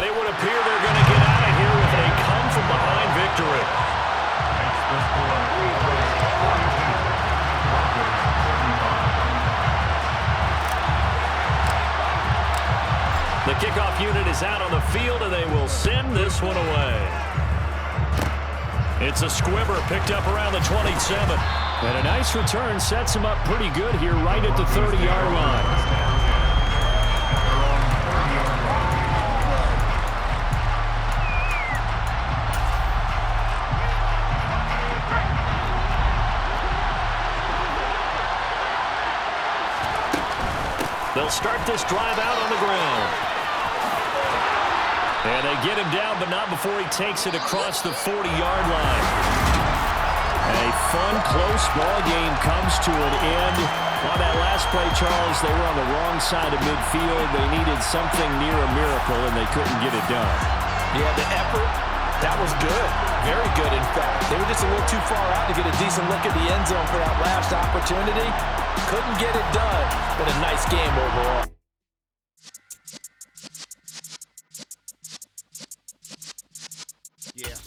And it would appear they're going to get out of here with a come-from-behind victory. The kickoff unit is out on the field, and they will send this one away. It's a squibber picked up around the 27. And a nice return sets him up pretty good here right at the 30-yard line. They'll start this drive out on the ground. And they get him down, but not before he takes it across the 40-yard line. A fun, close ball game comes to an end. On that last play, Charles, they were on the wrong side of midfield. They needed something near a miracle, and they couldn't get it done. Yeah, the effort, that was good. Very good, in fact. They were just a little too far out to get a decent look at the end zone for that last opportunity. Couldn't get it done, but a nice game overall. Yeah.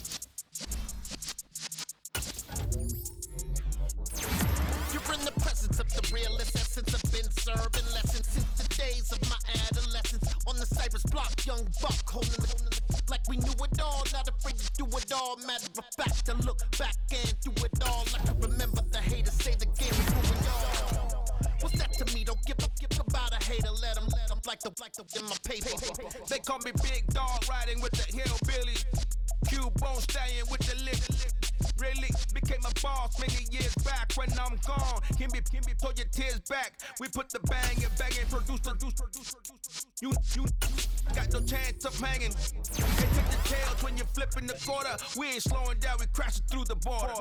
You're in the presence of the realest essence. I've been serving lessons since the days of my adolescence. On the Cypress block, young buck holding the like we knew it all, not afraid to do it all. Matter of fact, to look back and do it all. I can remember the haters say the game is ruined all. What's that to me? Don't give about a hater. Let them like the in my paper. They call me Big Dog, riding with the hillbilly. Q-Bone stallion with the lip. Really became a boss many years back. When I'm gone, can be pull your tears back. We put the bang and produce. You got no chance of hanging. They take the tails when you're flipping the quarter. We ain't slowing down, we crashing through the border.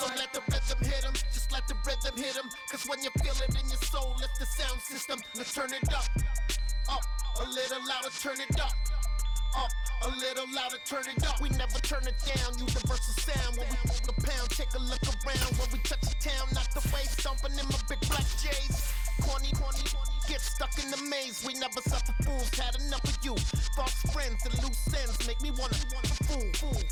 So let the rhythm hit 'em, just let the rhythm hit 'em. Cause when you feel it in your soul, lift the sound system. Now turn it up, a little louder, turn it up, a little louder, turn it up. We never turn it down, universal sound. When we move the pound, take a look around. When we touch the town, not the way, stomping in my big black J's. Corny, get stuck in the maze. We never suffer fools, had enough of you. False friends and loose ends make me wanna fool.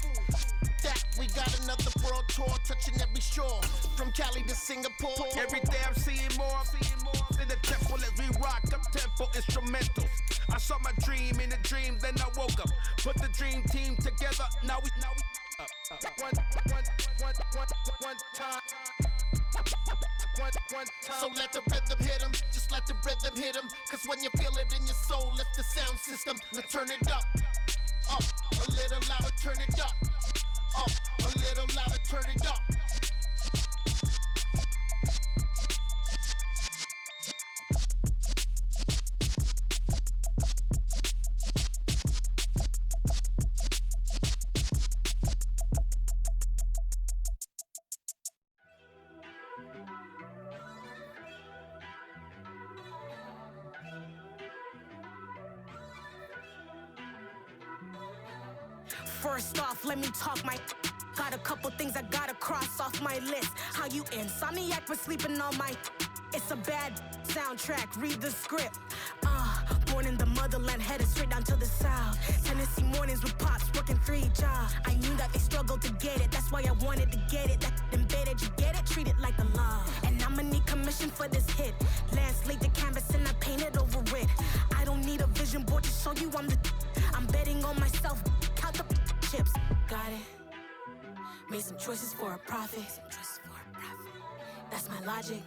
That we got another world tour, touching every shore, from Cali to Singapore. Every day I'm seeing more in the temple as we rock up tempo instrumentals. I saw my dream in a dream, then I woke up. Put the dream team together, now we one time. So let the rhythm hit 'em, just let the rhythm hit 'em. Cause when you feel it in your soul, lift the sound system. Now turn it up, a little louder, turn it up, a little louder, turn it up. First off, let me talk my got a couple things I gotta cross off my list. How you insomniac for sleeping on my it's a bad soundtrack, read the script. Born in the motherland, headed straight down to the south. Tennessee mornings with pops, working 3 jobs. I knew that they struggled to get it, that's why I wanted to get it. That embedded, you get it, treat it like a law. And I'ma need commission for this hit. Lance laid the canvas and I painted over it. I don't need a vision board to show you I'm betting on myself, count the chips. Got it. Made some choices for a profit. That's my logic.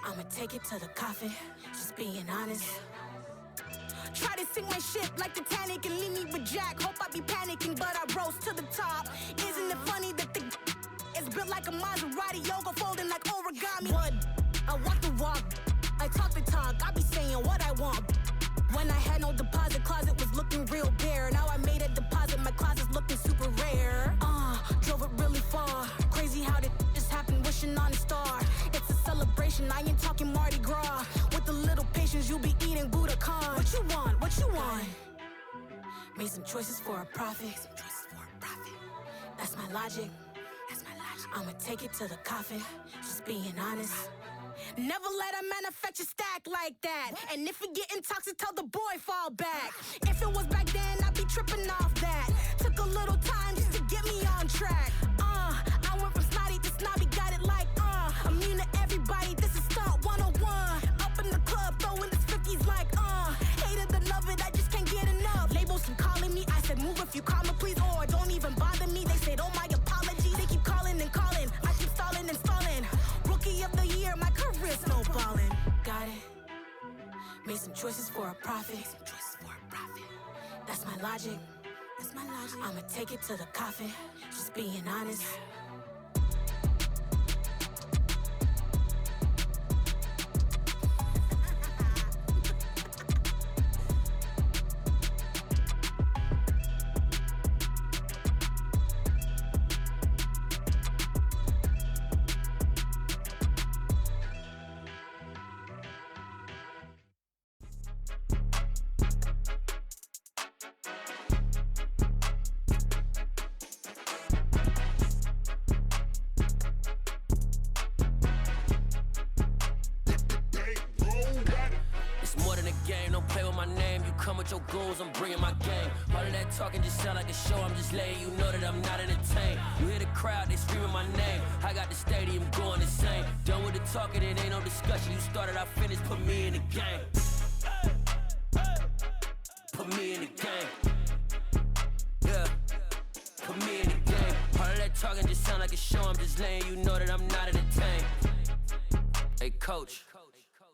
I'ma take it to the coffin. Just being honest. Try to sink my ship like Titanic and leave me with Jack. Hope I be panicking, but I rose to the top. Isn't it funny that the is built like a Maserati, yoga folding like origami? What? I walk the walk, I talk the talk. I be saying what I want. When I had no deposit, closet was looking real bare. Now I made a deposit, my closet's looking super rare. Drove it really far. Crazy how did just happen, wishing on a star. It's a celebration, I ain't talking Mardi Gras. With a little patience, you'll be eating Budokan. What you want? What you want? Made some choices for a profit. That's my logic. I'ma take it to the coffin, just being honest. Never let a manufacture stack like that. And if it getting toxic, tell the boy fall back. If it was back then, I'd be tripping off that. Took a little time just to get me on track. I went from snotty to snobby, got it like immune to everybody, this is stunt 101. Up in the club, throwing this 50s like hate it or love it, I just can't get enough. Labels keep calling me, I said move if you call me please, or don't even bother me. They said oh my apologies, they keep calling and calling, I keep stalling and stalling. Rookie of the year, my career snowballing. Got it. Made some choices for a profit. That's my logic. I'ma take it to the coffin, just being honest. Your goals, I'm bringing my game. All of that talking just sound like a show. I'm just letting you know that I'm not entertained. You hear the crowd, they screaming my name. I got the stadium going insane. Done with the talking, it ain't no discussion. You started, I finished, put me in the game. Put me in the game. Yeah, put me in the game. All of that talking just sound like a show. I'm just letting you know that I'm not entertained. Hey coach,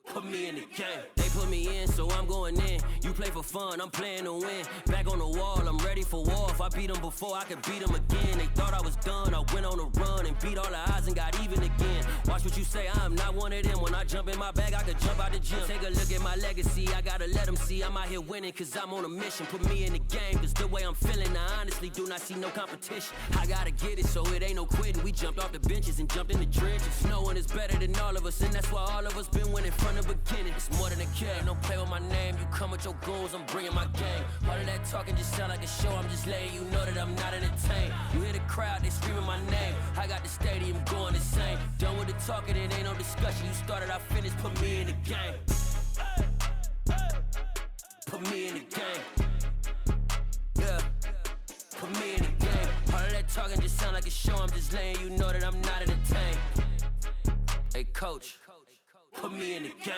put me in the game. They put me in, so I'm going in. You play for fun, I'm playing to win. Back on the wall, I'm ready for war. If I beat them before, I can beat them again. They thought I was done, I went on a run and beat all the odds and got even again. Watch what you say, I'm not one of them. When I jump in my bag, I could jump out the gym. Take a look at my legacy, I gotta let them see I'm out here winning, cause I'm on a mission. Put me in the game, cause the way I'm feeling, I honestly do not see no competition. I gotta get it, so it ain't no quitting. We jumped off the benches and jumped in the trenches. No one is better than all of us, and that's why all of us been winning from the beginning. It's more than a game, don't play with my name. You come with your goons, I'm bringing my game. All of that talking just sound like a show. I'm just letting you know that I'm not entertained. You hear the crowd, they screaming my name. I got the stadium going insane. Done with the talking, it ain't no discussion. You started, I finished, put me in the game. Put me in the game. Yeah, put me in the game. All of that talking just sound like a show. I'm just letting you know that I'm not entertained. Hey coach, put me in the game.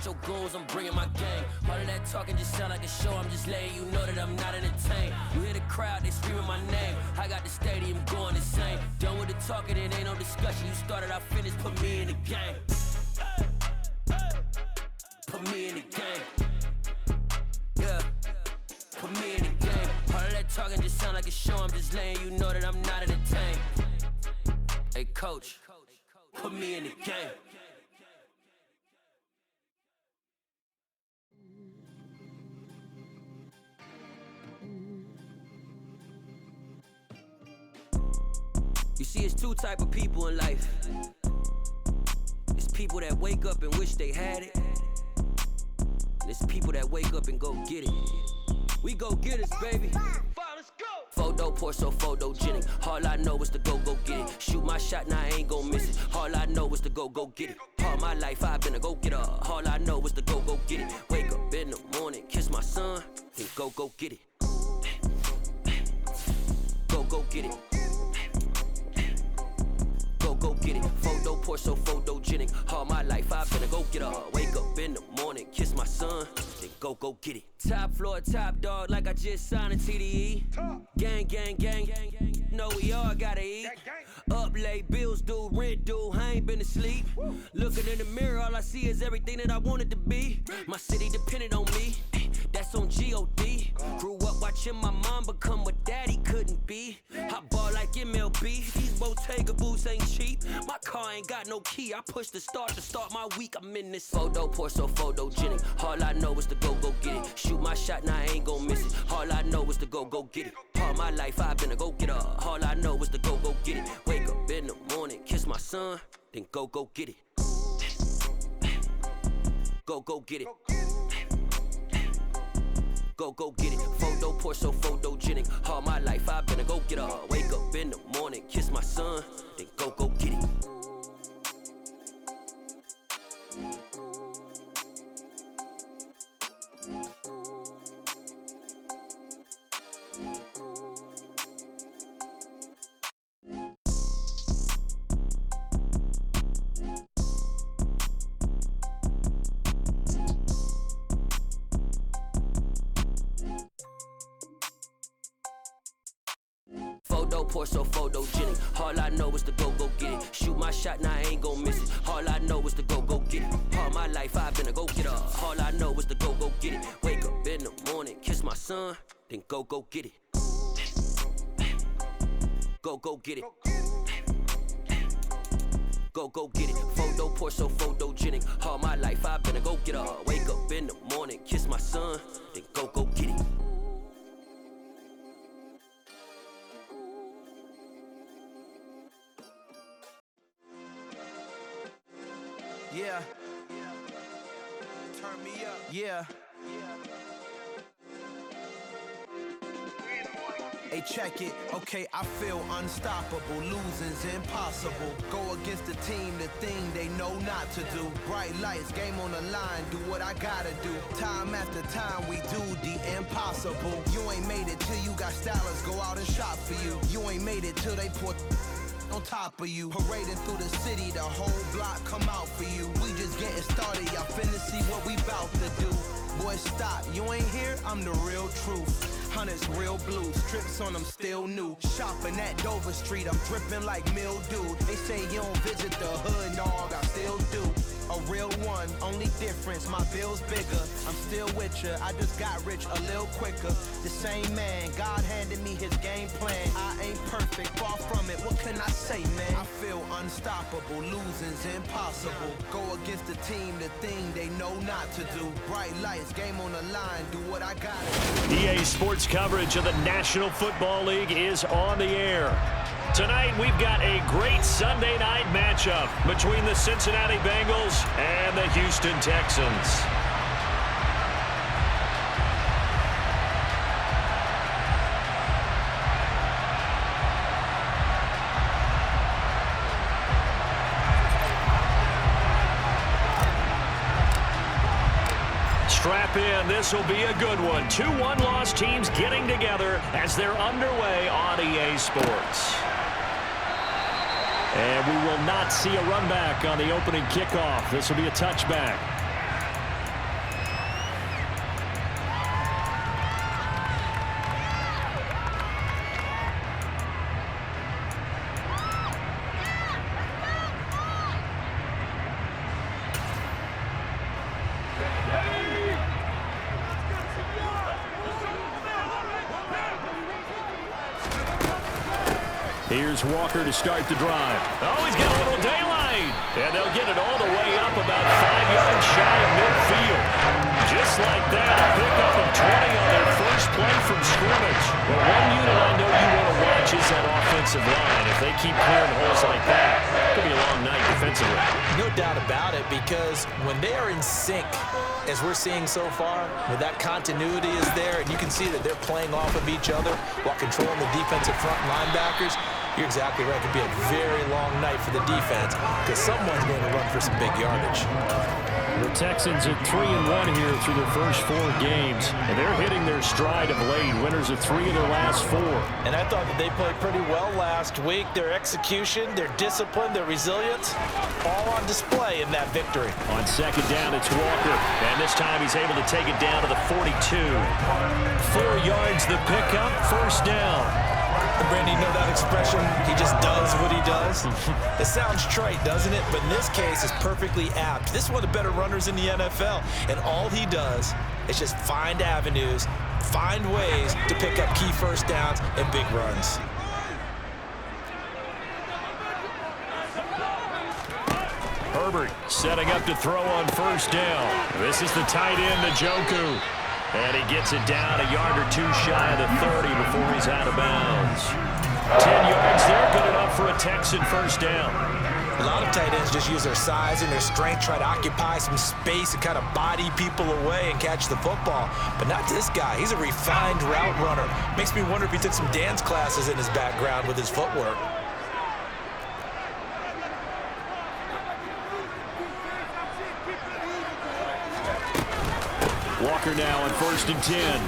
Your goons, I'm bringing my game. All of that talking just sound like a show. I'm just letting you know that I'm not entertained. You hear the crowd, they screaming my name. I got the stadium going insane. Done with the talking, it ain't no discussion. You started, I finished, put me in the game. Put me in the game. Yeah, put me in the game. All of that talking just sound like a show. I'm just letting you know that I'm not entertained. Hey coach, put me in the game. You see, it's two type of people in life. It's people that wake up and wish they had it. And it's people that wake up and go get it. We go get it, baby. Let's go. Photo pour so photogenic. All I know is to go get it. Shoot my shot, now I ain't gon' miss it. All I know is to go get it. All my life I've been a go-getter. All I know is to go get it. Wake up in the morning, kiss my son, and go get it. Go get it. Go get it. Photo pour so photogenic. All my life I've been a go-getter. Wake up in the morning, kiss my son, then go get it. Top floor, top dog, like I just signed a TDE. Gang, gang, gang. Know we all gotta eat. Up late, bills due, rent due, I ain't been asleep. Looking in the mirror, all I see is everything that I wanted to be. My city depended on me. that's on G.O.D. Grew up watching my mom become what daddy couldn't be. I ball like MLB, these Bottega boots ain't cheap. My car ain't got no key, I push the start to start my week. I'm in this photo, pour so photogenic. All I know is to go get it. Shoot my shot, now I ain't gon' miss it. All I know is to go get it. All my life I've been a go-getter. All I know is to go get it. Wake up in the morning, kiss my son, then go get it. Go get it. Go get it. Photo, pour so photogenic. All my life I've been a go-getter. Wake up in the morning, kiss my son, then go get it. Pour so photogenic. All I know is to go get it. Shoot my shot, now I ain't gon' miss it. All I know is to go get it. All my life I've been a go-getter. All I know is to go get it. Wake up in the morning, kiss my son, then go get it. Go get it. Go get it. Photo, pour so photogenic. All my life I've been a go-getter. Wake up in the morning, kiss my son, then go get it. Yeah. Turn me up. Yeah. Hey, check it. Okay, I feel unstoppable. Losing's impossible. Go against the team, the thing they know not to do. Bright lights, game on the line. Do what I gotta do. Time after time, we do the impossible. You ain't made it till you got stylists go out and shop for you. You ain't made it till they put on top of you. Parading through the city, the whole block come out for you. We just getting started, y'all finna see what we bout to do. Boy, stop, you ain't here, I'm the real truth. Hunters, real blue, strips on them still new. Shopping at Dover Street, I'm dripping like mildew. They say you don't visit the hood, dog, I still do. A real one, only difference, my bill's bigger. I'm still with ya, I just got rich a little quicker. The same man, God handed me his game plan. I ain't perfect, far from it, what can I say, man? I feel unstoppable, losing's impossible. Go against the team, the thing they know not to do. Bright lights, game on the line, do what I gotta do. EA Sports coverage of the National Football League is on the air. Tonight, we've got a great Sunday night matchup between the Cincinnati Bengals and the Houston Texans. Strap in, this will be a good one. 2 one-loss teams getting together as they're underway on EA Sports. And we will not see a run back on the opening kickoff. This will be a touchback. Here's Walker to start the drive. Oh, he's got a little daylight. And they'll get it all the way up about 5 yards shy of midfield. Just like that, a pickup of 20 on their first play from scrimmage. Well, one unit I know you want to watch is that offensive line. If they keep clearing holes like that, it could be a long night defensively. No doubt about it, because when they are in sync, as we're seeing so far, where that continuity is there, and you can see that they're playing off of each other while controlling the defensive front linebackers, you're exactly right. It could be a very long night for the defense because someone's going to run for some big yardage. The Texans are 3-1 here through their first 4 games, and they're hitting their stride of late. Winners of 3 of their last 4. And I thought that they played pretty well last week. Their execution, their discipline, their resilience, all on display in that victory. On second down, it's Walker, and this time he's able to take it down to the 42. 4 yards the pickup, first down. Brandon, you know that expression, he just does what he does? It sounds trite, doesn't it? But in this case, it's perfectly apt. This is one of the better runners in the NFL, and all he does is just find avenues, find ways to pick up key first downs and big runs. Herbert setting up to throw on first down. This is the tight end, Njoku. And he gets it down a yard or two shy of the 30 before he's out of bounds. 10 yards there, good enough for a Texan first down. A lot of tight ends just use their size and their strength, try to occupy some space and kind of body people away and catch the football. But not this guy. He's a refined route runner. Makes me wonder if he took some dance classes in his background with his footwork. Walker now on 1st and 10.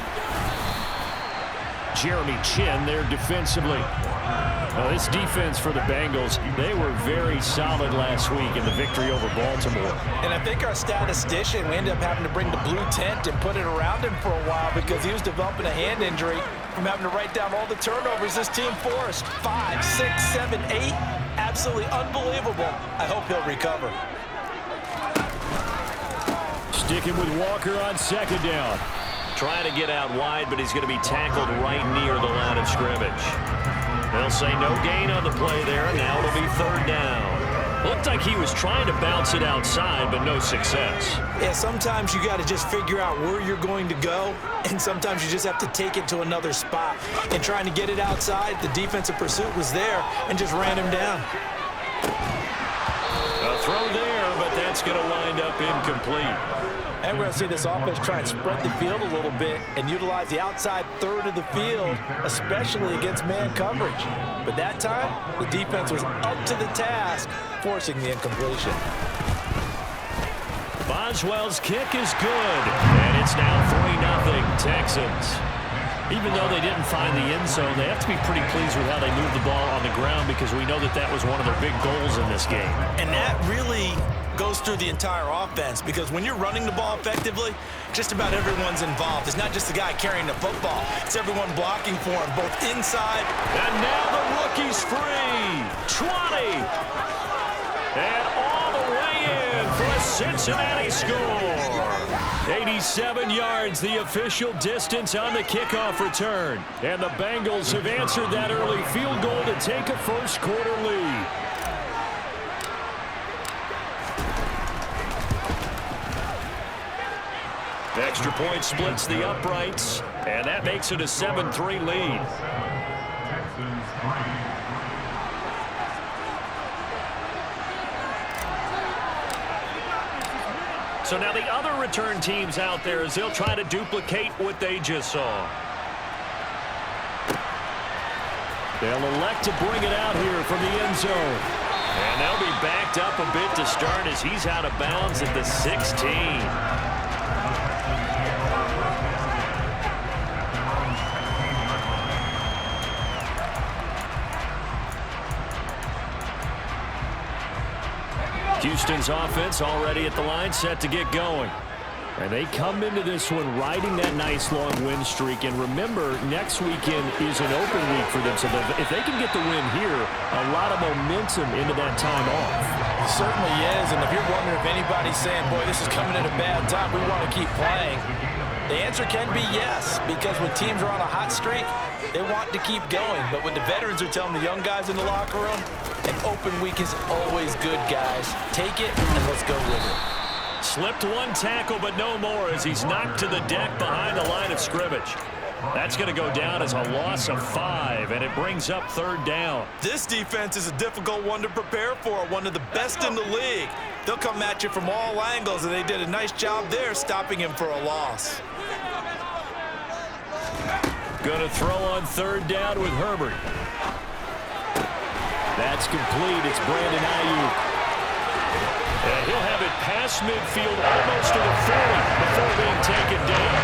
Jeremy Chin there defensively. Now this defense for the Bengals, they were very solid last week in the victory over Baltimore. And I think our statistician, we ended up having to bring the blue tent and put it around him for a while because he was developing a hand injury from having to write down all the turnovers this team forced. 5, 6, 7, 8. Absolutely unbelievable. I hope he'll recover. Sticking with Walker on 2nd down. Trying to get out wide, but he's going to be tackled right near the line of scrimmage. They'll say no gain on the play there, and now it'll be 3rd down. Looked like he was trying to bounce it outside, but no success. Yeah, sometimes you got to just figure out where you're going to go, and sometimes you just have to take it to another spot. And trying to get it outside, the defensive pursuit was there and just ran him down. A throw there, but that's going to wind up incomplete. And we're going to see this offense try and spread the field a little bit and utilize the outside third of the field, especially against man coverage. But that time, the defense was up to the task, forcing the incompletion. Boswell's kick is good, and it's now 3-0 Texans. Even though they didn't find the end zone, they have to be pretty pleased with how they moved the ball on the ground because we know that that was one of their big goals in this game. And that really goes through the entire offense because when you're running the ball effectively, just about everyone's involved. It's not just the guy carrying the football. It's everyone blocking for him, both inside. And now the rookie's free. 20. And all the way in for a Cincinnati score. 87 yards, the official distance on the kickoff return. And the Bengals have answered that early field goal to take a first-quarter lead. Extra point splits the uprights, and that makes it a 7-3 lead. So now the other return teams out there as they'll try to duplicate what they just saw. They'll elect to bring it out here from the end zone. And they'll be backed up a bit to start as he's out of bounds at the 16. Houston's offense already at the line, set to get going. And they come into this one riding that nice long win streak. And remember, next weekend is an open week for them. So if they can get the win here, a lot of momentum into that time off. It certainly is. And if you're wondering if anybody's saying, boy, this is coming at a bad time, we want to keep playing, the answer can be yes. Because when teams are on a hot streak, they want to keep going. But when the veterans are telling the young guys in the locker room, an open week is always good, guys. Take it and let's go with it. Slipped one tackle, but no more as he's knocked to the deck behind the line of scrimmage. That's going to go down as a loss of 5, and it brings up 3rd down. This defense is a difficult one to prepare for, one of the best in the league. They'll come at you from all angles, and they did a nice job there stopping him for a loss. Going to throw on 3rd down with Herbert. That's complete. It's Brandon Ayuk. And he'll have it past midfield almost to the 40 before being taken down.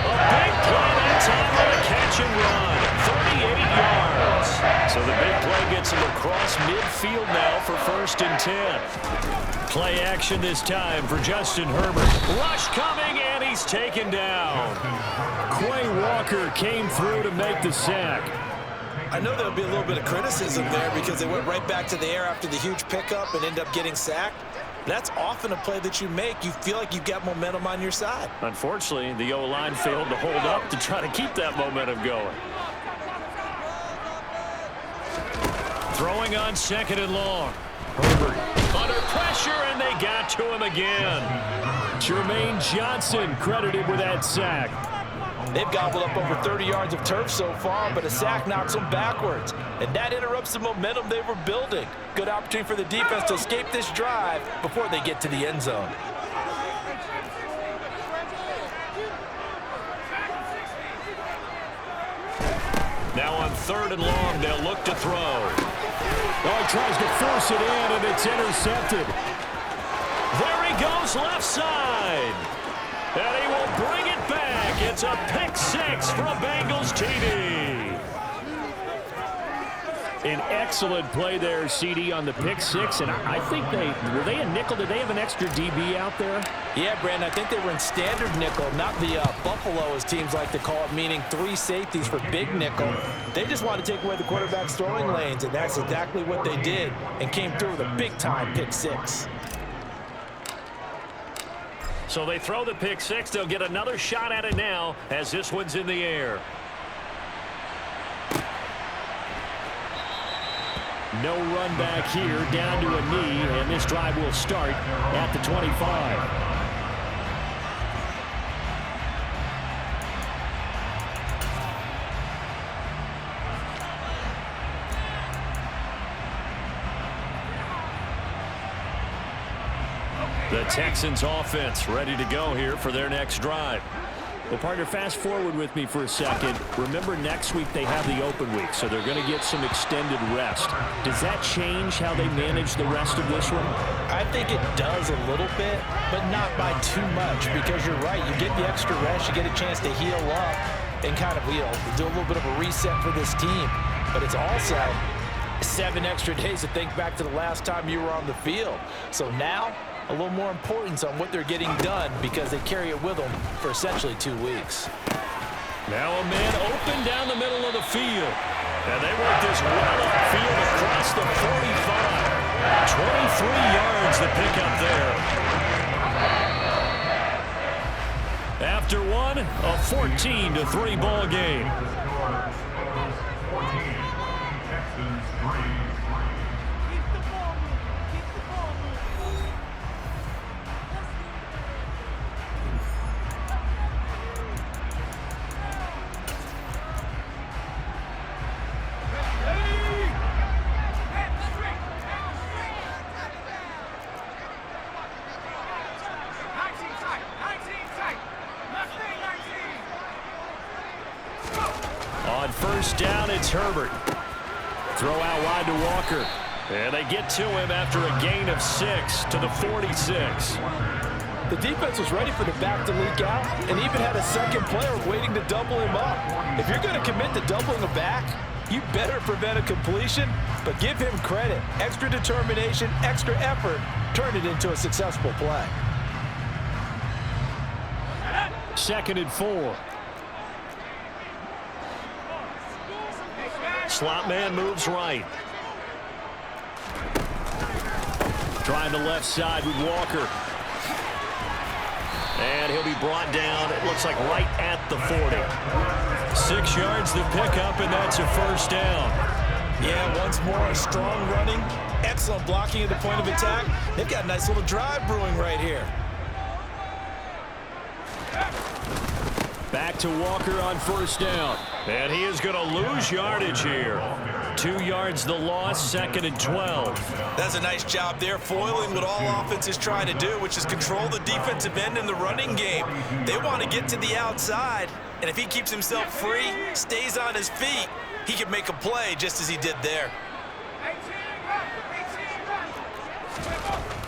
A big play that time on a catch and run. 38 yards. So the big play gets him across midfield now for 1st and 10. Play action this time for Justin Herbert. Rush coming, and he's taken down. Quay Walker came through to make the sack. I know there'll be a little bit of criticism there because they went right back to the air after the huge pickup and end up getting sacked. That's often a play that you make. You feel like you've got momentum on your side. Unfortunately, the O-line failed to hold up to try to keep that momentum going. Throwing on 2nd and long. Herbert under pressure, and they got to him again. Jermaine Johnson credited with that sack. They've gobbled up over 30 yards of turf so far, but a sack knocks them backwards. And that interrupts the momentum they were building. Good opportunity for the defense to escape this drive before they get to the end zone. Now on 3rd and long, they'll look to throw. Oh, he tries to force it in, and it's intercepted. There he goes, left side. And he will bring it back. It's a pick-6 from Bengals TD. An excellent play there, CD, on the pick-6. And I think were they a nickel? Did they have an extra DB out there? Yeah, Brandon, I think they were in standard nickel, not the Buffalo, as teams like to call it, meaning 3 safeties for big nickel. They just wanted to take away the quarterback's throwing lanes, and that's exactly what they did and came through with a big-time pick-6. So they throw the pick-6. They'll get another shot at it now as this one's in the air. No run back here, down to a knee, and this drive will start at the 25. The Texans offense ready to go here for their next drive. Well, partner, fast forward with me for a second. Remember, next week they have the open week, so they're going to get some extended rest. Does that change how they manage the rest of this one? I think it does a little bit, but not by too much, because you're right. You get the extra rest, you get a chance to heal up and kind of, do a little bit of a reset for this team. But it's also 7 extra days to think back to the last time you were on the field. So now, a little more importance on what they're getting done because they carry it with them for essentially 2 weeks. Now a man open down the middle of the field. And they work this well upfield across the 45. 23 yards to pick up there. After one, a 14-3 ball game. On 1st down, it's Herbert. Throw out wide to Walker. And they get to him after a gain of 6 to the 46. The defense was ready for the back to leak out and even had a second player waiting to double him up. If you're going to commit to doubling a back, you better prevent a completion, but give him credit. Extra determination, extra effort, turned it into a successful play. 2nd and 4. Slot man moves right. Trying the left side with Walker. And he'll be brought down, it looks like right at the 40. 6 yards to pick up, and that's a 1st down. Yeah, once more, strong running, excellent blocking at the point of attack. They've got a nice little drive brewing right here. Back to Walker on 1st down. And he is going to lose yardage here. 2 yards the loss, 2nd and 12. That's a nice job there, foiling what all offenses try to do, which is control the defensive end in the running game. They want to get to the outside, and if he keeps himself free, stays on his feet, he can make a play just as he did there.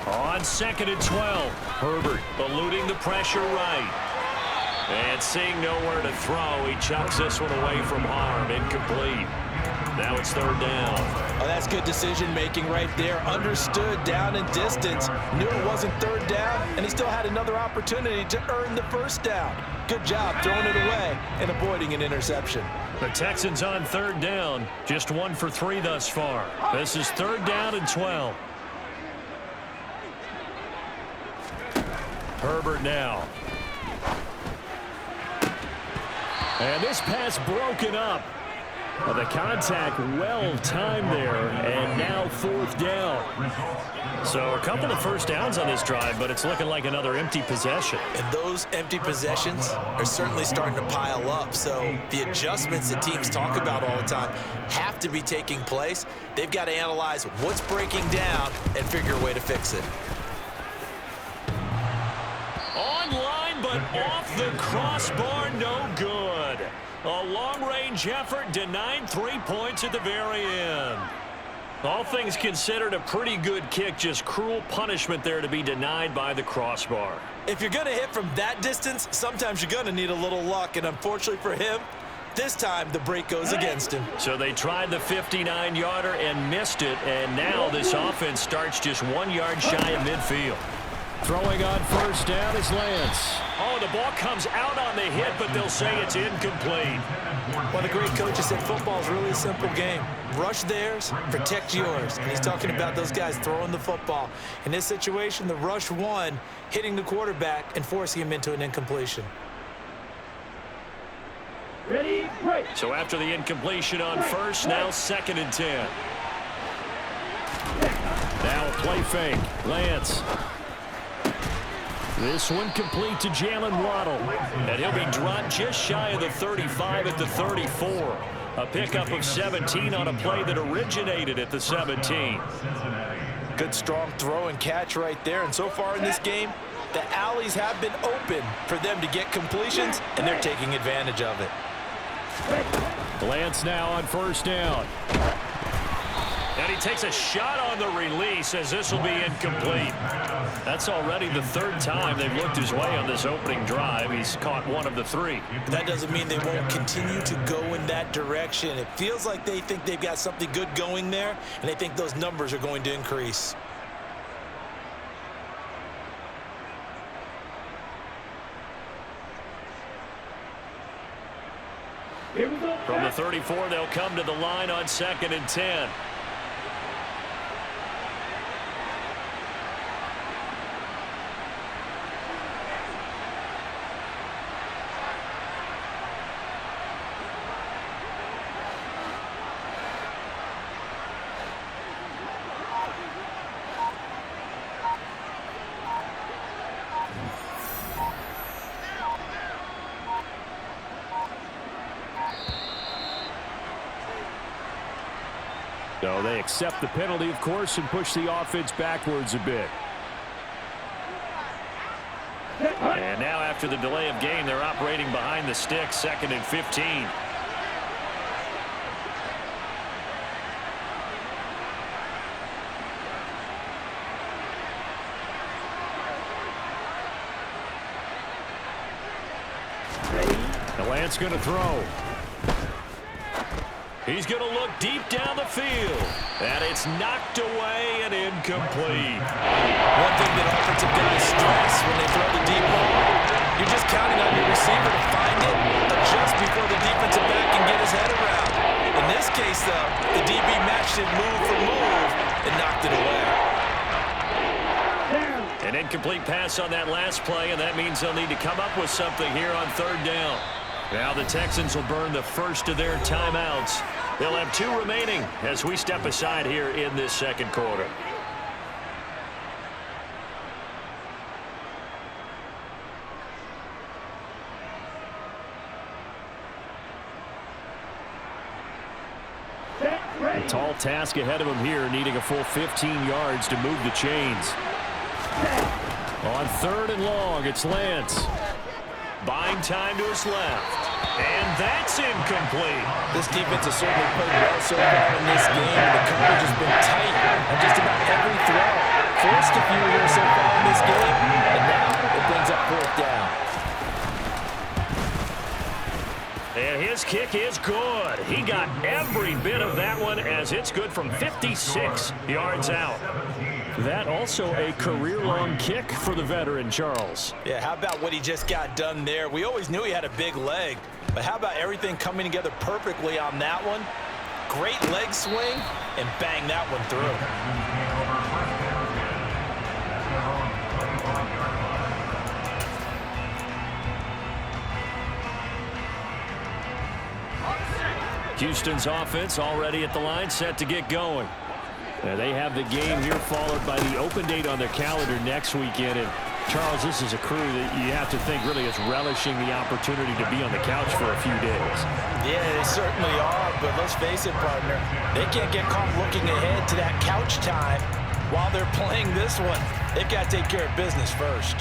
On 2nd and 12, Herbert eluding the pressure right. And seeing nowhere to throw, he chucks this one away from harm, incomplete. Now it's 3rd down. Oh, that's good decision-making right there. Understood down and distance. Knew it wasn't 3rd down, and he still had another opportunity to earn the 1st down. Good job throwing it away and avoiding an interception. The Texans on third down. Just 1 for 3 thus far. This is 3rd down and 12. Herbert now. And this pass broken up. The contact well timed there, and now 4th down. So a couple of first downs on this drive, but it's looking like another empty possession. And those empty possessions are certainly starting to pile up. So the adjustments that teams talk about all the time have to be taking place. They've got to analyze what's breaking down and figure a way to fix it. Online, but off the crossbar, no good. A long-range effort denied 3 points at the very end. All things considered, a pretty good kick, just cruel punishment there to be denied by the crossbar. If you're going to hit from that distance, sometimes you're going to need a little luck, and unfortunately for him, this time the break goes against him. So they tried the 59-yarder and missed it, and now this offense starts just 1 yard shy of midfield. Throwing on first down is Lance. Oh, the ball comes out on the hit, but they'll say it's incomplete. One of the great coaches said football is really a simple game. Rush theirs, protect yours. And he's talking about those guys throwing the football. In this situation, the rush won, hitting the quarterback and forcing him into an incompletion. Ready, break. So after the incompletion on first, now 2nd and 10. Now a play fake. Lance. This one complete to Jalen Waddle. And he'll be dropped just shy of the 35 at the 34. A pickup of 17 on a play that originated at the 17. Good strong throw and catch right there. And so far in this game, the alleys have been open for them to get completions, and they're taking advantage of it. Lance now on first down. And he takes a shot on the release as this will be incomplete. That's already the 3rd time they've looked his way on this opening drive. He's caught 1 of the 3. That doesn't mean they won't continue to go in that direction. It feels like they think they've got something good going there, and they think those numbers are going to increase. From the 34, they'll come to the line on 2nd and 10. So they accept the penalty, of course, and push the offense backwards a bit. And now after the delay of game, they're operating behind the sticks, 2nd and 15. The Lance going to throw. He's going to look deep down the field. And it's knocked away and incomplete. One thing that offensive guys stress when they throw the deep ball, you're just counting on your receiver to find it, adjust before the defensive back can get his head around. In this case, though, the DB matched it move for move and knocked it away. An incomplete pass on that last play, and that means they'll need to come up with something here on 3rd down. Now the Texans will burn the first of their timeouts. They'll have 2 remaining as we step aside here in this 2nd quarter. A tall task ahead of him here, needing a full 15 yards to move the chains. On 3rd and long, it's Lance. Buying time to his left. And that's incomplete. This defense has certainly played well so far in this game. The coverage has been tight on just about every throw. Forced a few here so far in this game, and now it brings up 4th down. And his kick is good. He got every bit of that one as it's good from 56 yards out. That also a career-long kick for the veteran, Charles. Yeah, how about what he just got done there? We always knew he had a big leg, but how about everything coming together perfectly on that one? Great leg swing, and bang that one through. Houston's offense already at the line, set to get going. They have the game here followed by the open date on their calendar next weekend. And Charles, this is a crew that you have to think really is relishing the opportunity to be on the couch for a few days. Yeah, they certainly are, but let's face it, partner, they can't get caught looking ahead to that couch time while they're playing this one. They've got to take care of business first.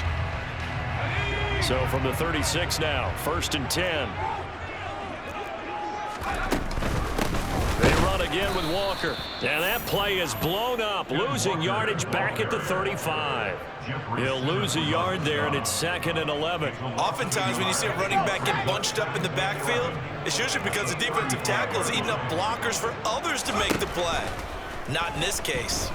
So from the 36 now, 1st and 10. They run again with Walker. And that play is blown up, losing yardage back at the 35. He'll lose a yard there, and it's 2nd and 11. Oftentimes when you see a running back get bunched up in the backfield, it's usually because the defensive tackle is eating up blockers for others to make the play. Not in this case.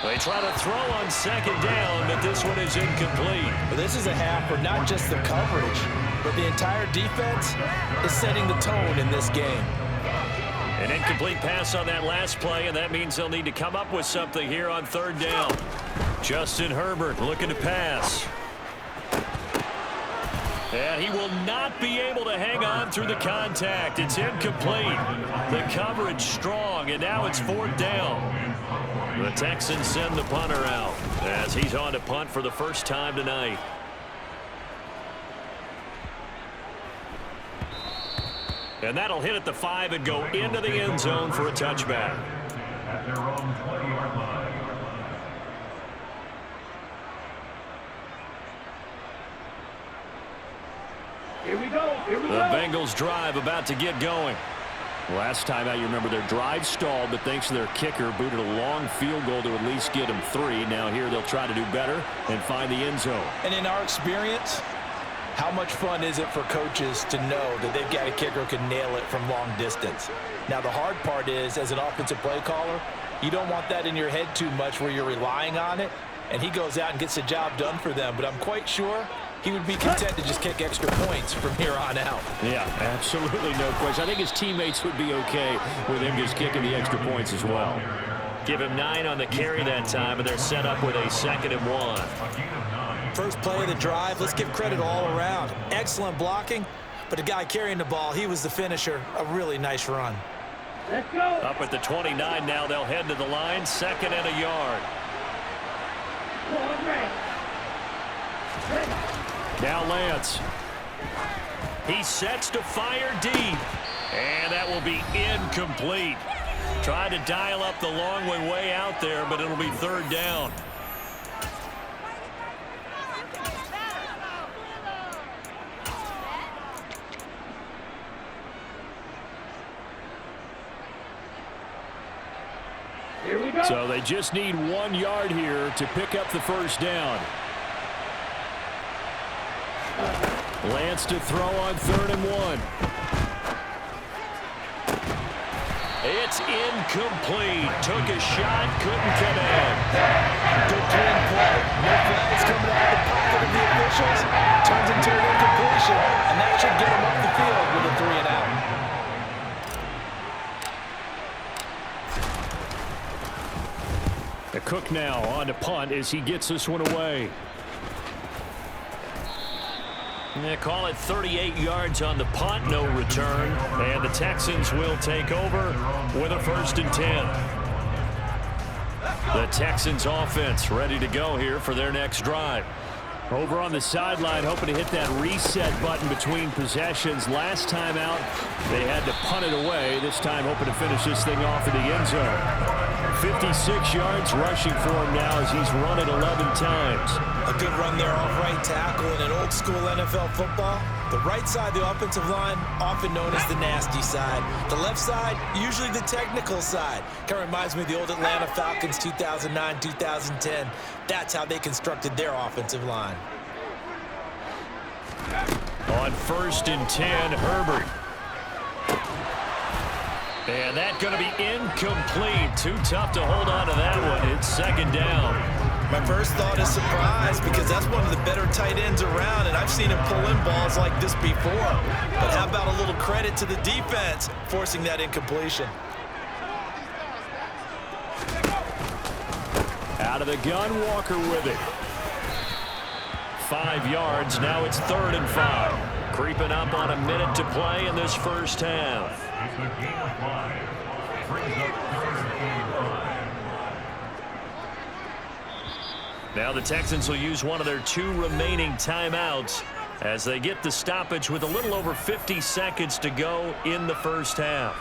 They try to throw on 2nd down, but this one is incomplete. But this is a half where not just the coverage, but the entire defense is setting the tone in this game. An incomplete pass on that last play, and that means they'll need to come up with something here on 3rd down. Justin Herbert looking to pass. And he will not be able to hang on through the contact. It's incomplete. The coverage strong, and now it's 4th down. The Texans send the punter out as he's on to punt for the first time tonight. And that'll hit at the 5 and go into the end zone for a touchback. At their own 20-yard line. Here we go. The Bengals drive about to get going. Last time out, you remember their drive stalled, but thanks to their kicker, booted a long field goal to at least get them 3. Now here they'll try to do better and find the end zone. And in our experience, how much fun is it for coaches to know that they've got a kicker who can nail it from long distance? Now, the hard part is, as an offensive play caller, you don't want that in your head too much where you're relying on it, and he goes out and gets the job done for them. But I'm quite sure he would be content to just kick extra points from here on out. Yeah, absolutely no question. I think his teammates would be okay with him just kicking the extra points as well. Give him 9 on the carry that time, and they're set up with a 2nd and 1. First play of the drive, let's give credit all around. Excellent blocking, but the guy carrying the ball, he was the finisher. A really nice run. Let's go. Up at the 29 now, they'll head to the line, 2nd and a yard. Now Lance. He sets to fire deep. And that will be incomplete. Tried to dial up the long way out there, but it'll be 3rd down. Here we go. So they just need 1 yard here to pick up the 1st down. Lance to throw on 3rd and 1. It's incomplete. Took a shot, couldn't connect. Good clean play. No flags coming out of the pocket of the officials. Turns into an incompletion, and that should get him up the field with a 3 and out. The Cook now on to punt as he gets this one away. They call it 38 yards on the punt, no return. And the Texans will take over with a 1st and 10. The Texans offense ready to go here for their next drive. Over on the sideline, hoping to hit that reset button between possessions. Last time out, they had to punt it away. This time, hoping to finish this thing off in the end zone. 56 yards rushing for him now as he's run it 11 times. A good run there off right tackle in an old school NFL football. The right side of the offensive line, often known as the nasty side. The left side, usually the technical side. Kind of reminds me of the old Atlanta Falcons 2009, 2010. That's how they constructed their offensive line. On 1st and 10, Herbert. And that's going to be incomplete. Too tough to hold on to that one. It's 2nd down. My first thought is surprise because that's one of the better tight ends around, and I've seen him pull in balls like this before. But how about a little credit to the defense forcing that incompletion? Out of the gun, Walker with it. 5 yards. Now it's 3rd and 5. Creeping up on a minute to play in this first half. It's a game of 5. Brings up 3rd and 5. Now the Texans will use one of their 2 remaining timeouts as they get the stoppage with a little over 50 seconds to go in the first half.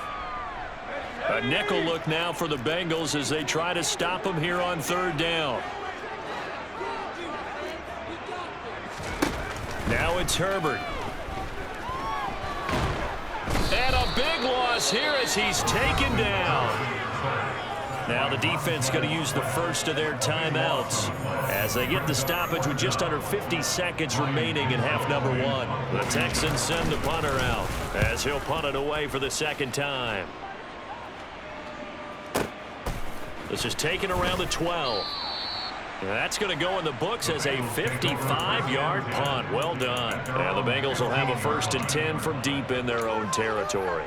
A nickel look now for the Bengals as they try to stop them here on 3rd down. Now it's Herbert. And a big loss here as he's taken down. Now the defense going to use the first of their timeouts as they get the stoppage with just under 50 seconds remaining in half number 1. The Texans send the punter out as he'll punt it away for the 2nd time. This is taken around the 12. And that's going to go in the books as a 55-yard punt. Well done. And the Bengals will have a 1st and 10 from deep in their own territory.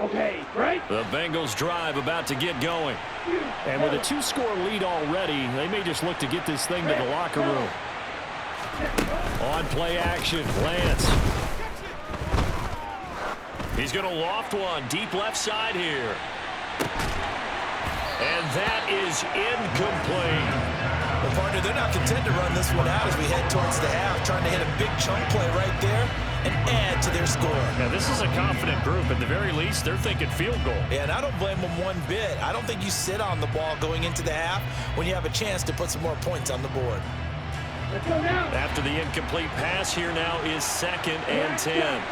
Okay, break. The Bengals drive about to get going. And with a 2-score lead already, they may just look to get this thing to the locker room. On play action, Lance. He's going to loft one deep left side here. And that is incomplete. Well, partner, they're not content to run this one out as we head towards the half, trying to hit a big chunk play right there and add to their score. Now, this is a confident group. At the very least, they're thinking field goal. Yeah, and I don't blame them one bit. I don't think you sit on the ball going into the half when you have a chance to put some more points on the board. Let's go now. After the incomplete pass, here now is 2nd and 10.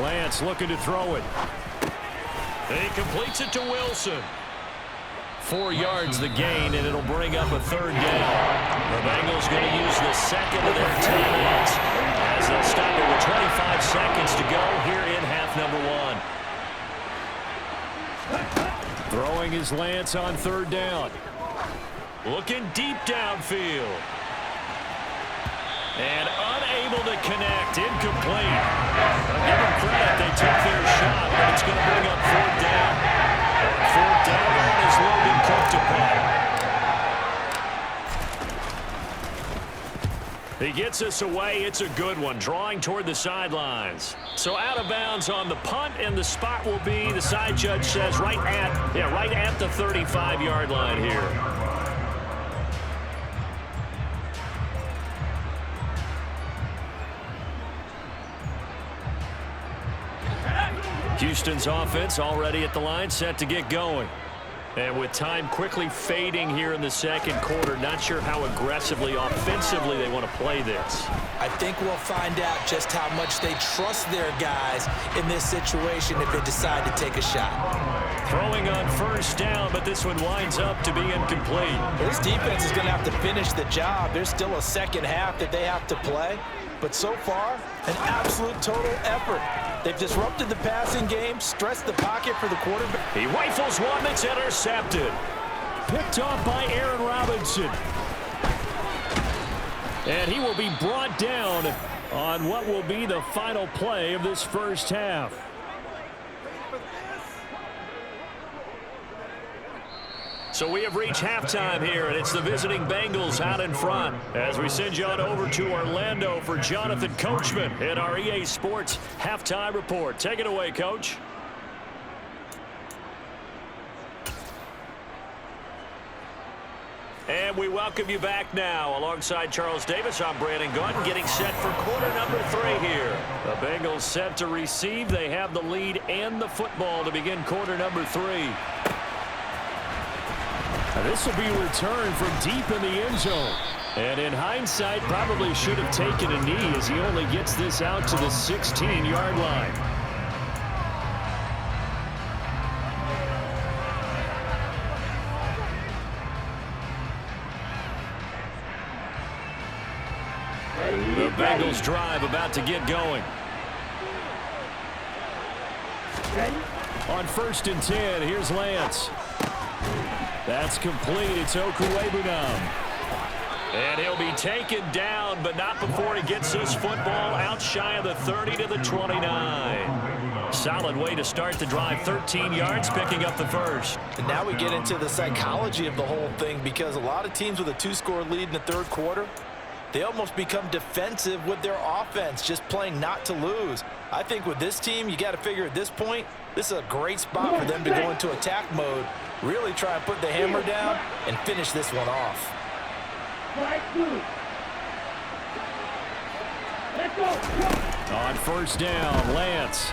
Lance looking to throw it. He completes it to Wilson. 4 yards the gain, and it'll bring up a 3rd down. The Bengals going to use the 2nd of their timeouts as they'll stop it with 25 seconds to go here in half number 1. Throwing is Lance on 3rd down. Looking deep downfield. And unable to connect. Incomplete. I'll give them credit. They took their shot, but it's going to bring up 4th down. 4th down is Logan Cook to punt. He gets us away. It's a good one. Drawing toward the sidelines. So out of bounds on the punt, and the spot will be, the side judge says, right at the 35-yard line here. Houston's offense already at the line, set to get going. And with time quickly fading here in the 2nd quarter, not sure how aggressively, offensively they want to play this. I think we'll find out just how much they trust their guys in this situation if they decide to take a shot. Throwing on 1st down, but this one winds up to be incomplete. This defense is going to have to finish the job. There's still a 2nd half that they have to play. But so far, an absolute total effort. They've disrupted the passing game, stressed the pocket for the quarterback. He rifles one that's intercepted. Picked off by Aaron Robinson. And he will be brought down on what will be the final play of this first half. So we have reached halftime here, and it's the visiting Bengals out in front as we send you on over to Orlando for Jonathan Coachman in our EA Sports Halftime Report. Take it away, Coach. And we welcome you back now. Alongside Charles Davis, I'm Brandon Gunn, getting set for quarter number 3 here. The Bengals set to receive. They have the lead and the football to begin quarter number 3. Now this will be a return from deep in the end zone. And in hindsight, probably should have taken a knee as he only gets this out to the 16-yard line. The Bengals drive about to get going. On 1st and 10, here's Lance. That's complete. It's Okuwebunam. And he'll be taken down, but not before he gets this football out shy of the 30 to the 29. Solid way to start the drive. 13 yards, picking up the first. And now we get into the psychology of the whole thing, because a lot of teams with a 2-score lead in the third quarter, they almost become defensive with their offense, just playing not to lose. I think with this team, you got to figure at this point, this is a great spot for them to go into attack mode, really try and put the hammer down and finish this one off. On 1st down, Lance.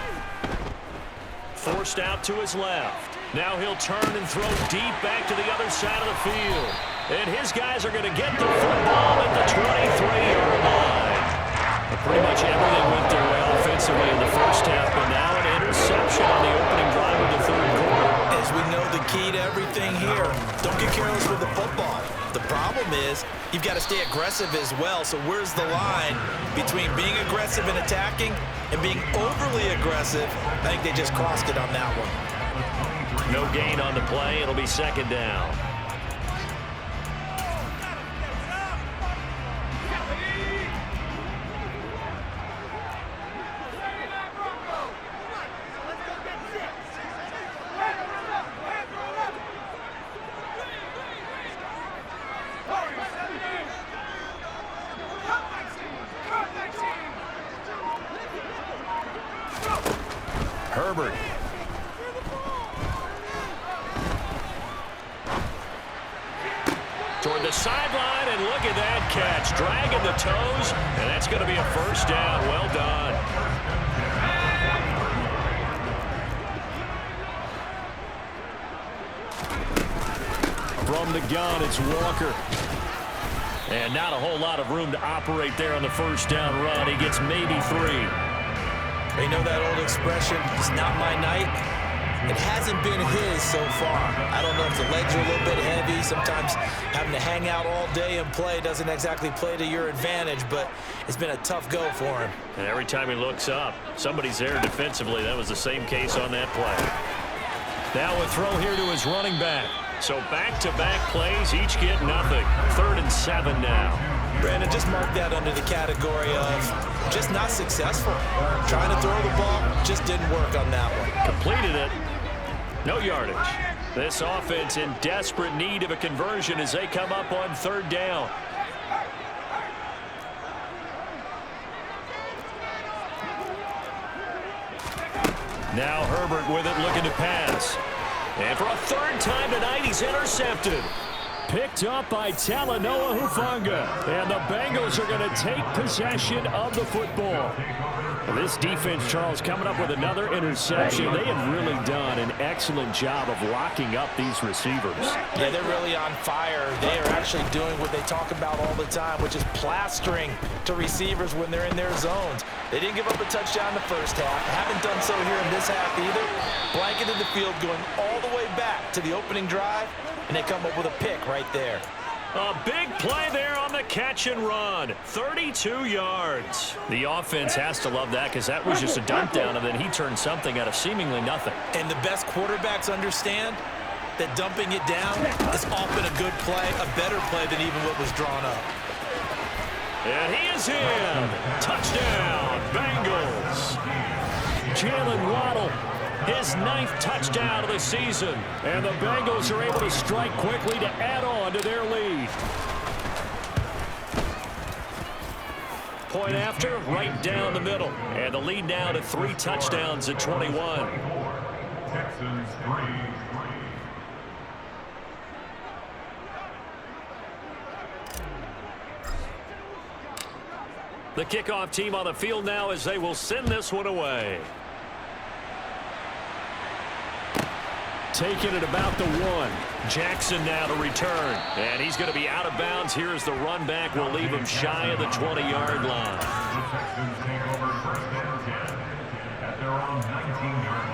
Forced out to his left. Now he'll turn and throw deep back to the other side of the field. And his guys are going to get the football at the 23-yard line. But pretty much everything went their way offensively in the first half, but now an interception on the opening drive of the third quarter. As we know, the key to everything here, don't get careless with the football. The problem is you've got to stay aggressive as well. So where's the line between being aggressive and attacking and being overly aggressive? I think they just crossed it on that one. No gain on the play. It'll be 2nd down. Herbert. Toward the sideline, and look at that catch. Dragging the toes, and that's going to be a 1st down. Well done. From the gun, it's Walker. And not a whole lot of room to operate there on the 1st down run. He gets maybe 3. You know that old expression, it's not my night? It hasn't been his so far. I don't know if the legs are a little bit heavy. Sometimes having to hang out all day and play doesn't exactly play to your advantage, but it's been a tough go for him. And every time he looks up, somebody's there defensively. That was the same case on that play. Now a throw here to his running back. So back-to-back plays, each get nothing. 3rd and 7 now. Brandon, just mark that under the category of just not successful. Trying to throw the ball, just didn't work on that one. Completed it. No yardage. This offense in desperate need of a conversion as they come up on 3rd down. Now Herbert with it, looking to pass. And for a 3rd time tonight, he's intercepted. Picked up by Talanoa Hufanga. And the Bengals are going to take possession of the football. This defense, Charles, coming up with another interception. They have really done an excellent job of locking up these receivers. Yeah, they're really on fire. They are actually doing what they talk about all the time, which is plastering to receivers when they're in their zones. They didn't give up a touchdown in the first half. Haven't done so here in this half either. Blanketed the field going all the way back to the opening drive, and they come up with a pick right there. A big play there on the catch and run. 32 yards. The offense has to love that because that was just a dump down, and then he turned something out of seemingly nothing. And the best quarterbacks understand that dumping it down is often a good play, a better play than even what was drawn up. And he is in. Touchdown, Bengals. Jalen Waddle, his 9th touchdown of the season. And the Bengals are able to strike quickly to add on to their lead. Point after, right down the middle. And the lead now to 3 touchdowns at 21. Texans 3. The kickoff team on the field now as they will send this one away. Taking it about the 1. Jackson now to return. And he's going to be out of bounds. Here's the run back. Will leave him shy of the 20-yard line. The Texans take over 1st and 10 at their own 19-yard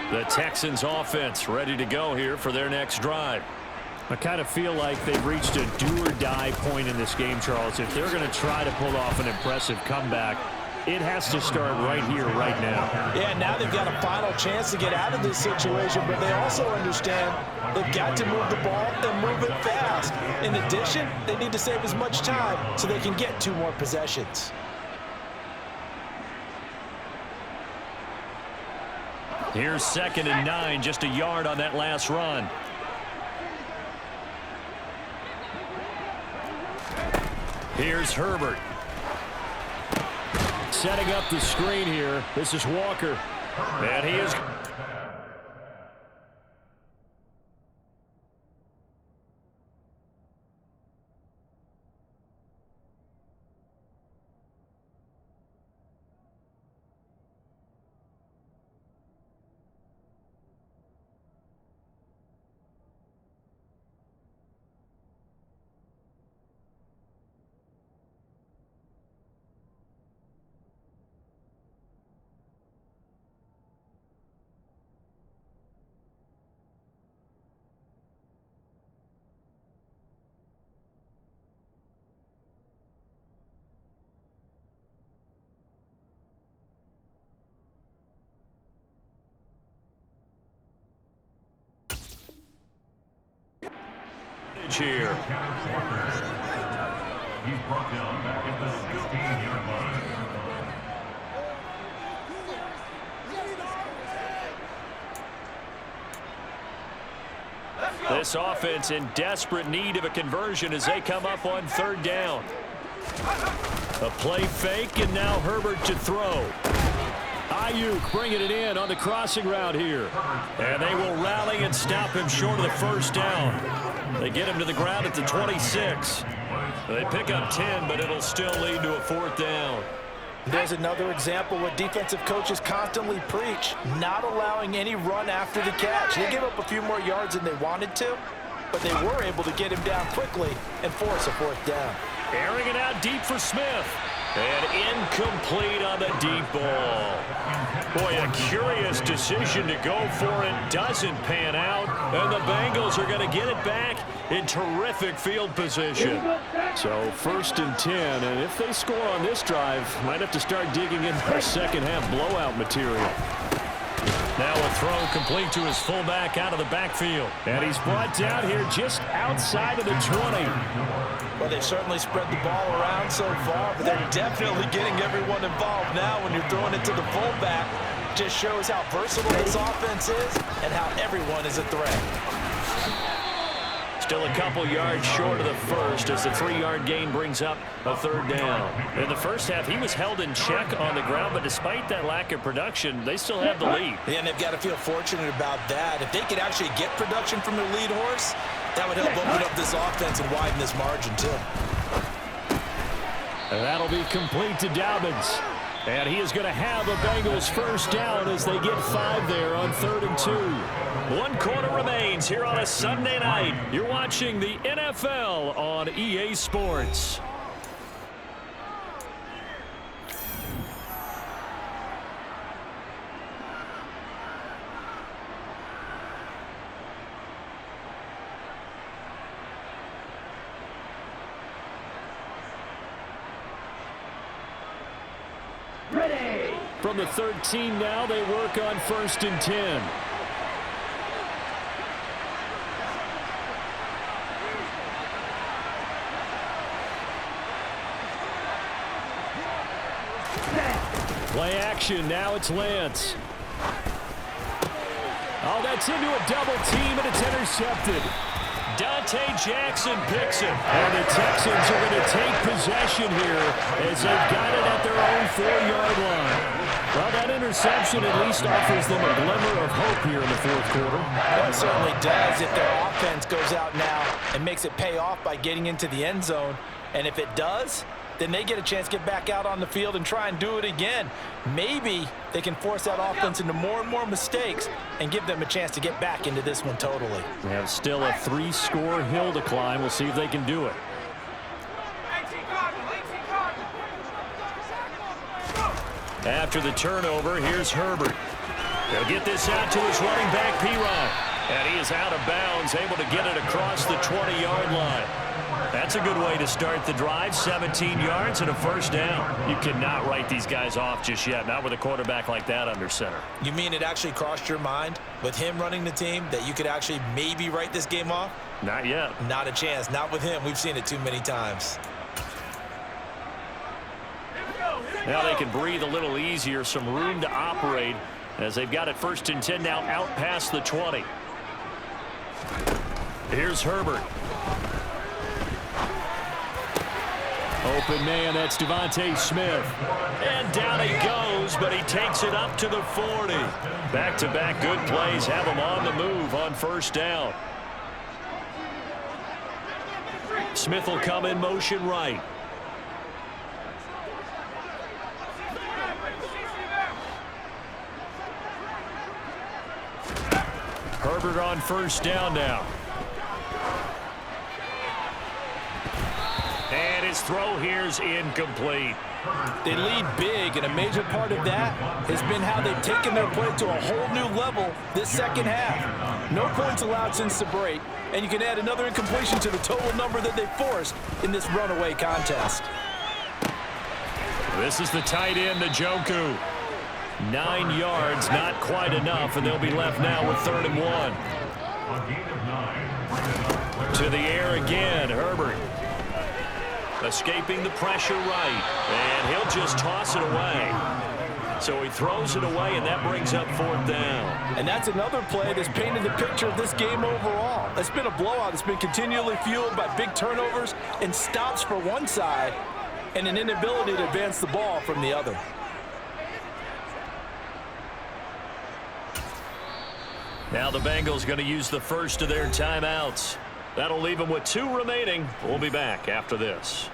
line. The Texans offense ready to go here for their next drive. I kind of feel like they've reached a do-or-die point in this game, Charles. If they're going to try to pull off an impressive comeback, it has to start right here, right now. Yeah, now they've got a final chance to get out of this situation, but they also understand they've got to move the ball and move it fast. In addition, they need to save as much time so they can get 2 more possessions. Here's 2nd and 9, just a yard on that last run. Here's Herbert. Setting up the screen here. This is Walker. And he is... here. He's brought down back at the 16-yard line. This offense in desperate need of a conversion as they come up on 3rd down. A play fake, and now Herbert to throw. Ayuk bringing it in on the crossing route here. And they will rally and stop him short of the 1st down. They get him to the ground at the 26. They pick up 10, but it'll still lead to a 4th down. There's another example what defensive coaches constantly preach, not allowing any run after the catch. They give up a few more yards than they wanted to, but they were able to get him down quickly and force a 4th down. Airing it out deep for Smith. And incomplete on the deep ball. Boy, a curious decision to go for it. Doesn't pan out. And the Bengals are going to get it back in terrific field position. So 1st and 10. And if they score on this drive, might have to start digging in their second-half blowout material. Now a throw complete to his fullback out of the backfield. And he's brought down here just outside of the 20. Well, they've certainly spread the ball around so far, but they're definitely getting everyone involved now when you're throwing it to the fullback. Just shows how versatile this offense is and how everyone is a threat. Still a couple yards short of the 1st as the 3-yard gain brings up a 3rd down. In the 1st half, he was held in check on the ground, but despite that lack of production, they still have the lead. Yeah, and they've got to feel fortunate about that. If they could actually get production from their lead horse, that would help open up this offense and widen this margin, too. And that'll be complete to Dobbins. And he is going to have a Bengals 1st down as they get 5 there on 3rd and 2. 1 quarter remains here on a Sunday night. You're watching the NFL on EA Sports. From the 13 now, they work on 1st and 10. Play action, now it's Lance. Oh, that's into a double team, and it's intercepted. Dante Jackson picks it. And the Texans are going to take possession here as they've got it at their own 4-yard line. Well, that interception at least offers them a glimmer of hope here in the 4th quarter. Well, it certainly does if their offense goes out now and makes it pay off by getting into the end zone. And if it does, then they get a chance to get back out on the field and try and do it again. Maybe they can force that offense into more and more mistakes and give them a chance to get back into this one totally. They have still a 3-score hill to climb. We'll see if they can do it. After the turnover, here's Herbert. He'll get this out to his running back, P-Rod. And he is out of bounds, able to get it across the 20-yard line. That's a good way to start the drive. 17 yards and a first down. You cannot write these guys off just yet, not with a quarterback like that under center. You mean it actually crossed your mind with him running the team that you could actually maybe write this game off? Not yet. Not a chance. Not with him. We've seen it too many times. Now they can breathe a little easier, some room to operate as they've got it 1st and 10 now out past the 20. Here's Herbert. Open man, that's Devontae Smith. And down he goes, but he takes it up to the 40. Back-to-back good plays have him on the move on 1st down. Smith will come in motion right. Herbert on 1st down now. And his throw here's incomplete. They lead big, and a major part of that has been how they've taken their play to a whole new level this second half. No points allowed since the break, and you can add another incompletion to the total number that they forced in this runaway contest. This is the tight end, Njoku. 9 yards, not quite enough, and they'll be left now with 3rd and 1. To the air again, Herbert. Escaping the pressure right, and he'll just toss it away. So he throws it away, and that brings up 4th down. And that's another play that's painted the picture of this game overall. It's been a blowout. It's been continually fueled by big turnovers and stops for one side and an inability to advance the ball from the other. Now the Bengals going to use the first of their timeouts. That'll leave them with 2 remaining. We'll be back after this.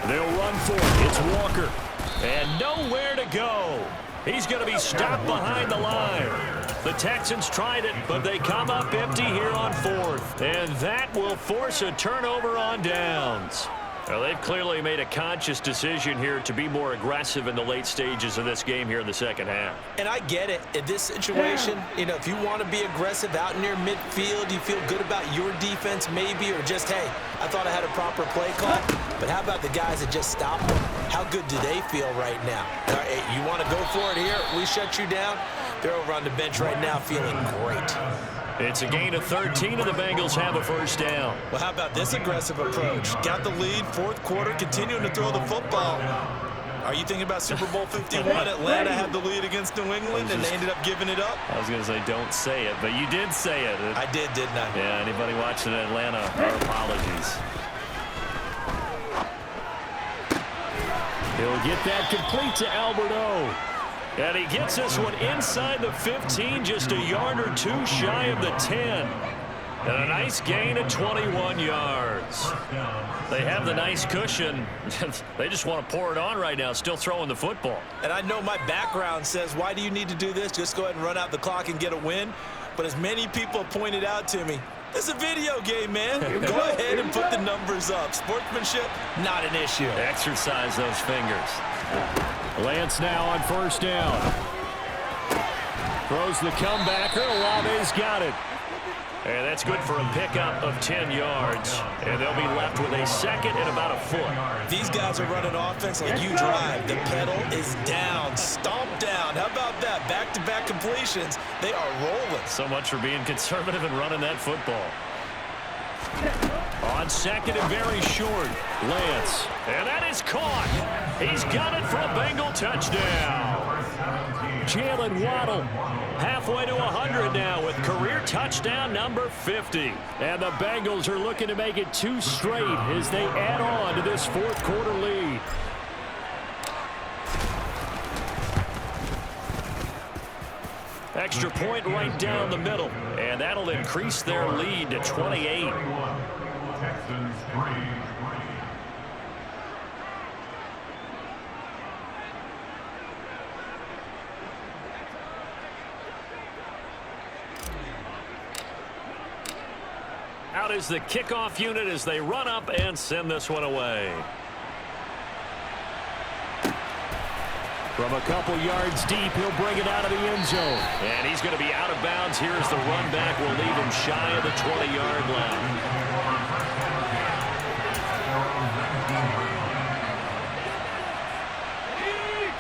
They'll run for it. It's Walker. And nowhere to go. He's going to be stopped behind the line. The Texans tried it, but they come up empty here on 4th. And that will force a turnover on downs. Well, they've clearly made a conscious decision here to be more aggressive in the late stages of this game here in the second half. And I get it. In this situation, you know, if you want to be aggressive out near midfield, you feel good about your defense maybe, or just, hey, I thought I had a proper play call. But how about the guys that just stopped them? How good do they feel right now? All right, you want to go for it here? We shut you down? They're over on the bench right now feeling great. It's a gain of 13, and the Bengals have a 1st down. Well, how about this aggressive approach? Got the lead, 4th quarter, continuing to throw the football. Are you thinking about Super Bowl 51? Atlanta had the lead against New England, and they ended up giving it up? I was going to say don't say it, but you did say it. I did, didn't I? Yeah, anybody watching Atlanta, our apologies. He'll get that complete to Alberto. And he gets this one inside the 15, just a yard or 2 shy of the 10. And a nice gain of 21 yards. They have the nice cushion. They just want to pour it on right now, still throwing the football. And I know my background says, why do you need to do this? Just go ahead and run out the clock and get a win. But as many people have pointed out to me, it's a video game, man. Go ahead and put the numbers up. Sportsmanship, not an issue. Exercise those fingers. Lance now on 1st down. Throws the comebacker. Olave's got it. And that's good for a pickup of 10 yards. And they'll be left with a 2nd and about a foot. These guys are running offense like you drive. The pedal is down, stomped down. How about that? Back-to-back completions. They are rolling. So much for being conservative and running that football. On 2nd and very short, Lance. And that is caught. He's got it for a Bengal touchdown. Jalen Waddle halfway to 100 now with career touchdown number 50. And the Bengals are looking to make it 2 straight as they add on to this 4th quarter lead. Extra point right down the middle, and that'll increase their lead to 28. Texans 3. out is the kickoff unit as they run up and send this one away. From a couple yards deep, he'll bring it out of the end zone. And he's going to be out of bounds. Here's the run back. Will leave him shy of the 20-yard line.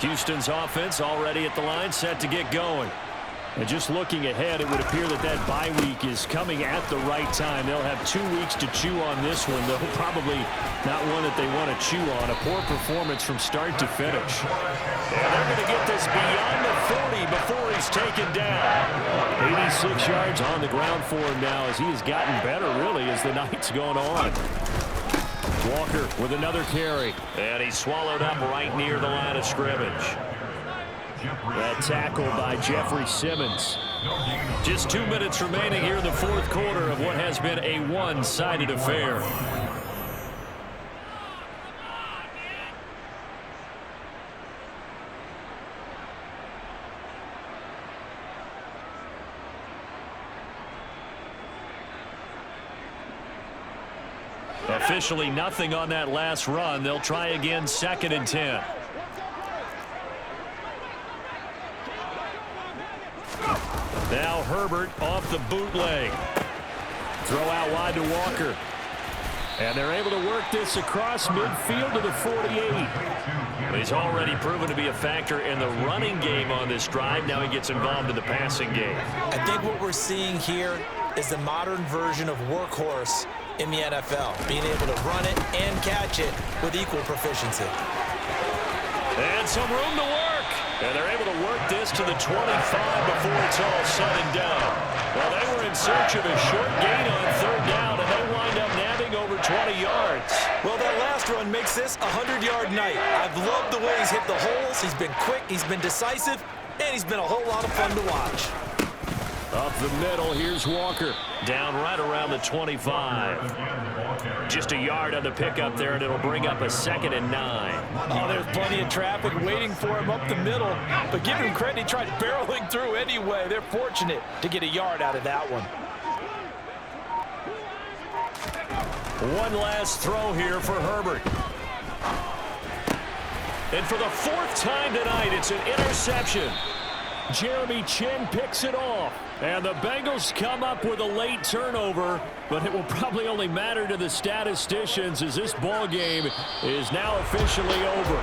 Houston's offense already at the line, set to get going. And just looking ahead, it would appear that that bye week is coming at the right time. They'll have 2 weeks to chew on this one, though probably not one that they want to chew on. A poor performance from start to finish. And they're going to get this beyond the 40 before he's taken down. 86 yards on the ground for him now as he has gotten better, really, as the night's gone on. Walker with another carry. And he's swallowed up right near the line of scrimmage. That tackle by Jeffrey Simmons. Just 2 minutes remaining here in the fourth quarter of what has been a one-sided affair. Officially nothing on that last run. They'll try again, 2nd and 10. Now Herbert off the bootleg. Throw out wide to Walker. And they're able to work this across midfield to the 48. He's already proven to be a factor in the running game on this drive. Now he gets involved in the passing game. I think what we're seeing here is the modern version of workhorse in the NFL, being able to run it and catch it with equal proficiency. And some room to work. And they're able to work this to the 25 before it's all said and done. Well, they were in search of a short gain on 3rd down, and they wind up nabbing over 20 yards. Well, that last run makes this a 100-yard night. I've loved the way he's hit the holes. He's been quick, he's been decisive, and he's been a whole lot of fun to watch. Up the middle, here's Walker. Down right around the 25. Just a yard on the pickup there, and it'll bring up a 2nd and 9. Oh, there's plenty of traffic waiting for him up the middle. But give him credit, he tried barreling through anyway. They're fortunate to get a yard out of that one. One last throw here for Herbert. And for the 4th time tonight, it's an interception. Jeremy Chin picks it off. And the Bengals come up with a late turnover, but it will probably only matter to the statisticians as this ball game is now officially over.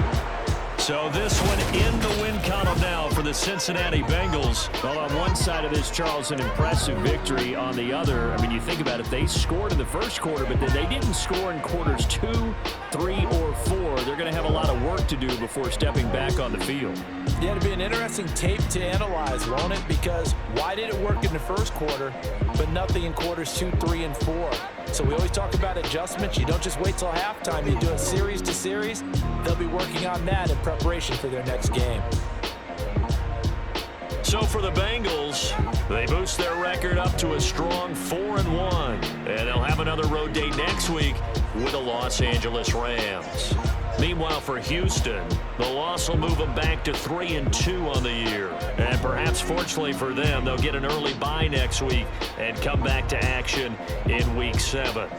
So this one in the win column now for the Cincinnati Bengals. Well, on one side of this, Charles, an impressive victory. On the other, I mean, you think about it, they scored in the first quarter, but then they didn't score in quarters 2, 3, or 4. They're going to have a lot of work to do before stepping back on the field. Yeah, it'll be an interesting tape to analyze, won't it? Because why did it work in the first quarter, but nothing in quarters 2, 3, and 4? So we always talk about adjustments. You don't just wait till halftime. You do it series to series. They'll be working on that in preparation for their next game. So for the Bengals, they boost their record up to a strong 4-1. And they'll have another road date next week with the Los Angeles Rams. Meanwhile, for Houston, the loss will move them back to 3-2 on the year. And perhaps fortunately for them, they'll get an early bye next week and come back to action in Week 7.